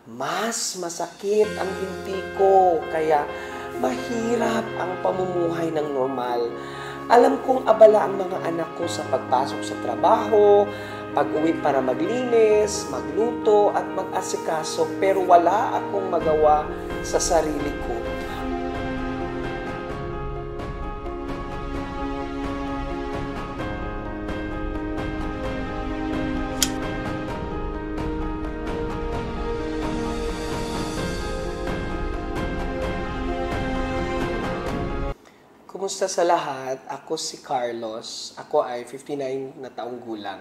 mas masakit ang binti ko, kaya mahirap ang pamumuhay ng normal. Alam kong abala ang mga anak ko sa pagpasok sa trabaho, pag-uwi para maglinis, magluto at mag-asikaso, pero wala akong magawa sa sarili ko. Kumusta sa lahat? Ako si Carlos. Ako ay 59 na taong gulang.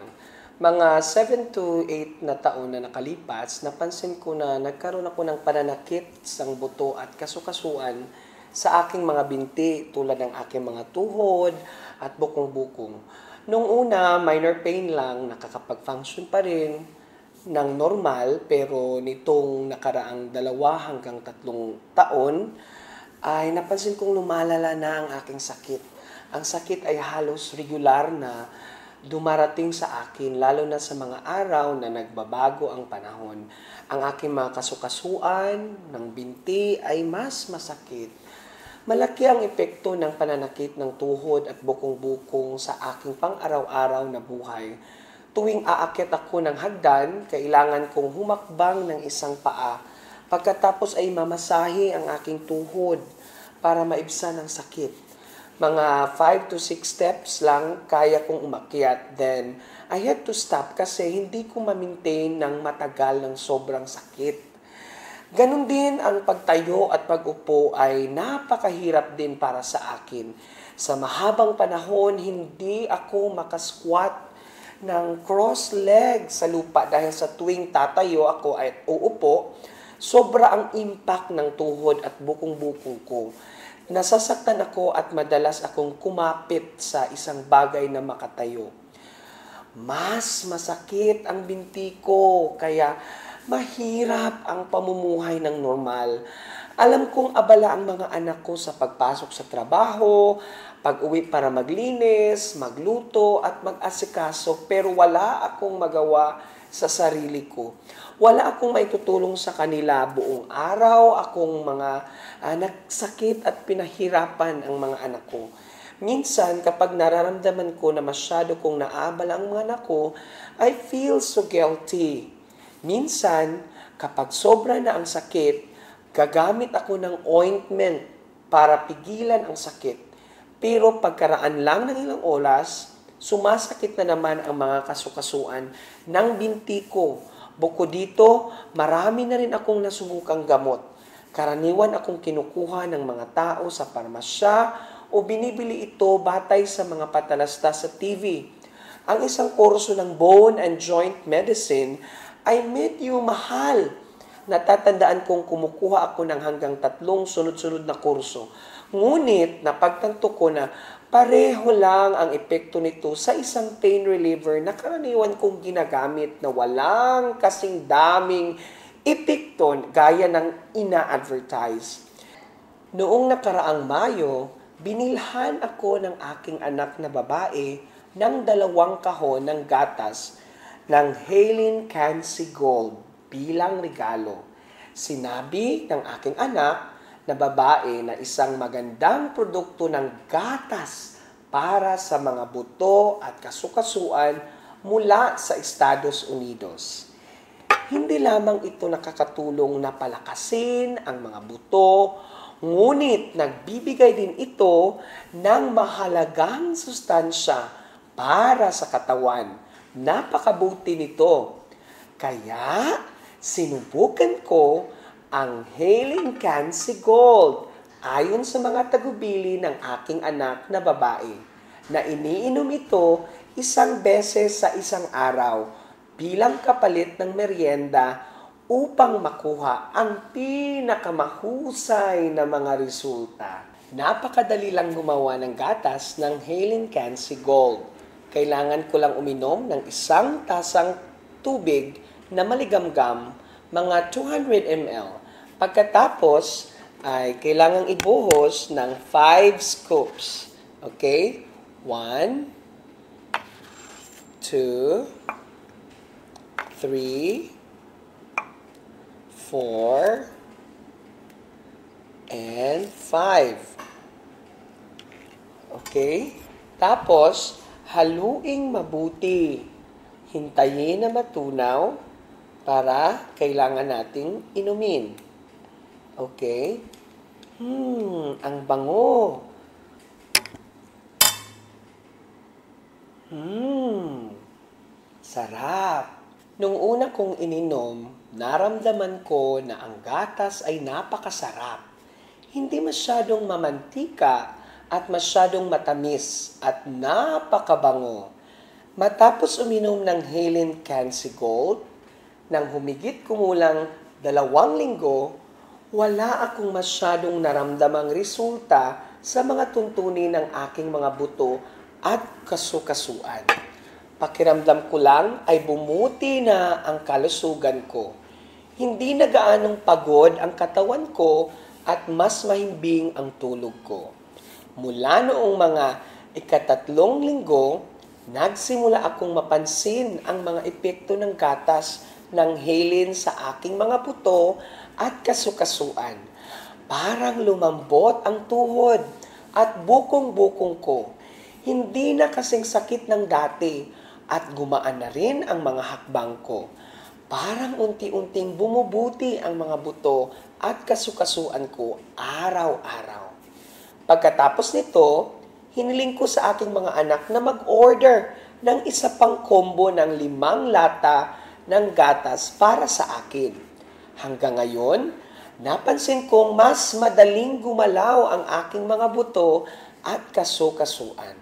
Mga 7 to 8 na taon na nakalipas, napansin ko na nagkaroon ako ng pananakit sa buto at kasukasuan sa aking mga binti tulad ng aking mga tuhod at bukong-bukong. Noong una, minor pain lang, nakakapag-function pa rin ng normal, pero nitong nakaraang 2 hanggang 3 taon, ay napansin kong lumalala na ang aking sakit. Ang sakit ay halos regular na dumarating sa akin, lalo na sa mga araw na nagbabago ang panahon. Ang aking mga kasukasuan ng binti ay mas masakit. Malaki ang epekto ng pananakit ng tuhod at bukong-bukong sa aking pang-araw-araw na buhay. Tuwing aakyat ako ng hagdan, kailangan kong humakbang ng isang paa. Pagkatapos ay mamasahe ang aking tuhod para maibsan ang sakit. Mga 5 to 6 steps lang kaya kong umakyat. Then, I had to stop kasi hindi ko ma-maintain ng matagal ng sobrang sakit. Ganon din ang pagtayo at pag-upo ay napakahirap din para sa akin. Sa mahabang panahon, hindi ako makasquat ng cross leg sa lupa dahil sa tuwing tatayo ako ay uupo, sobra ang impact ng tuhod at bukong-bukong ko. Nasasaktan ako at madalas akong kumapit sa isang bagay na makatayo. Mas masakit ang binti ko, kaya mahirap ang pamumuhay ng normal. Alam kong abala ang mga anak ko sa pagpasok sa trabaho, pag-uwi para maglinis, magluto at mag-asikaso, pero wala akong magawa sa sarili ko. Wala akong maitutulong sa kanila buong araw, akong mga nagsakit at pinahirapan ang mga anak ko. Minsan, kapag nararamdaman ko na masyado kong naabala ang mga anak ko, I feel so guilty. Minsan, kapag sobra na ang sakit, gagamit ako ng ointment para pigilan ang sakit. Pero pagkaraan lang ng ilang oras, sumasakit na naman ang mga kasukasuan ng binti ko. Bukod dito, marami na rin akong nasubukang gamot. Karaniwan akong kinukuha ng mga tao sa parmasya o binibili ito batay sa mga patalastas sa TV. Ang isang kurso ng bone and joint medicine ay medyo mahal. Natatandaan kong kumukuha ako ng hanggang 3 sunod-sunod na kurso. Ngunit napagtanto ko na pareho lang ang epekto nito sa isang pain reliever na karaniwan kong ginagamit na walang kasing daming epekto gaya ng ina-advertise. Noong nakaraang Mayo, binilhan ako ng aking anak na babae ng 2 kahon ng gatas ng Halen Cancy Gold bilang regalo. Sinabi ng aking anak na babae na isang magandang produkto ng gatas para sa mga buto at kasukasuan mula sa Estados Unidos. Hindi lamang ito nakakatulong na palakasin ang mga buto, ngunit nagbibigay din ito ng mahalagang sustansya para sa katawan. Napakabuti nito. Kaya, sinubukan ko ang Halen Cancy Gold ayon sa mga tagubili ng aking anak na babae na iniinom ito 1 beses sa isang araw bilang kapalit ng merienda upang makuha ang pinakamahusay na mga resulta. Napakadali lang gumawa ng gatas ng Halen Cancy Gold. Kailangan ko lang uminom ng 1 tasang tubig na maligamgam, mga 200 ml. Pagkatapos, ay kailangang ibuhos ng 5 scoops. Okay? 1, 2, 3, 4, and 5. Okay? Tapos, haluing mabuti. Hintayin na matunaw para kailangan nating inumin. Okay? Ang bango. Sarap. Nung una kong ininom, naramdaman ko na ang gatas ay napakasarap. Hindi masyadong mamantika at masyadong matamis at napakabango. Matapos uminom ng Halen Cancy Gold, nang humigit kumulang 2 linggo, wala akong masyadong naramdamang resulta sa mga tuntunin ng aking mga buto at kasukasuan. Pakiramdam ko lang ay bumuti na ang kalusugan ko. Hindi na gaanong pagod ang katawan ko at mas mahimbing ang tulog ko. Mula noong mga 3 linggo, nagsimula akong mapansin ang mga epekto ng gatas ng Halen sa aking mga buto at kasukasuan. Parang lumambot ang tuhod at bukong-bukong ko. Hindi na kasing sakit ng dati at gumaan na rin ang mga hakbang ko. Parang unti-unting bumubuti ang mga buto at kasukasuan ko araw-araw. Pagkatapos nito, hiniling ko sa aking mga anak na mag-order ng isa pang combo ng 5 lata ng gatas para sa akin. Hanggang ngayon, napansin kong mas madaling gumalaw ang aking mga buto at kasukasuan.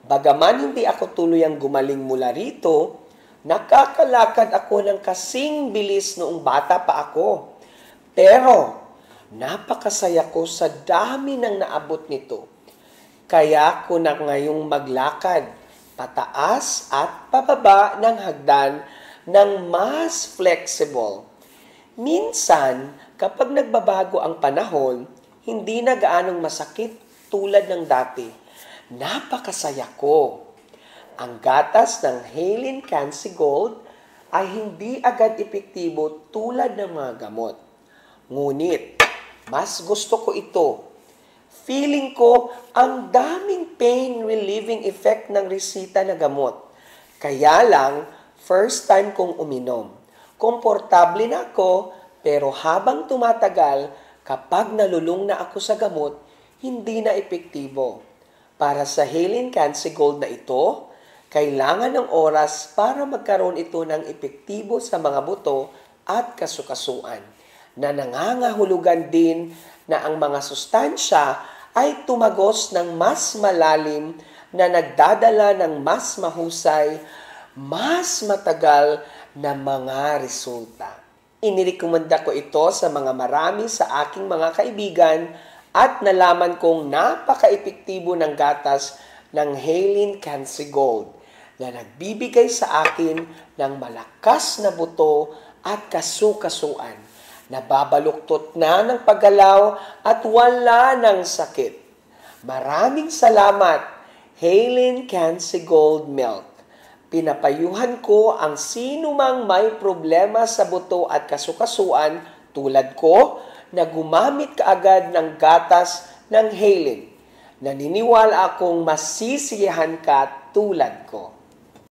Bagaman hindi ako tuluyang gumaling mula rito, nakakalakad ako ng kasing bilis noong bata pa ako. Pero, napakasaya ko sa dami ng naabot nito. Kaya ko na ngayong maglakad, pataas at pababa ng hagdan ng mas flexible. Minsan, kapag nagbabago ang panahon, hindi na gaanong masakit tulad ng dati. Napakasaya ko. Ang gatas ng Halen Cancy Gold ay hindi agad epektibo tulad ng mga gamot. Ngunit, mas gusto ko ito. Feeling ko ang daming pain-relieving effect ng resita na gamot. Kaya lang, first time kong uminom. Komportable na ako, pero habang tumatagal, kapag nalulung na ako sa gamot, hindi na epektibo. Para sa Halen Cancy Gold na ito, kailangan ng oras para magkaroon ito ng epektibo sa mga buto at kasukasuan, na nangangahulugan din na ang mga sustansya ay tumagos ng mas malalim na nagdadala ng mas mahusay, mas matagal na mga resulta. Inirekomenda ko ito sa mga marami sa aking mga kaibigan at nalaman kong napaka-epektibo ng gatas ng Halen Cancy Gold na nagbibigay sa akin ng malakas na buto at kasukasuan. Nababaluktot na ng paggalaw at wala ng sakit. Maraming salamat, Halen Cancy Gold Milk. Pinapayuhan ko ang sinumang may problema sa buto at kasukasuan tulad ko na gumamit kaagad ng gatas ng Halen. Naniniwala akong masisiyahan ka tulad ko.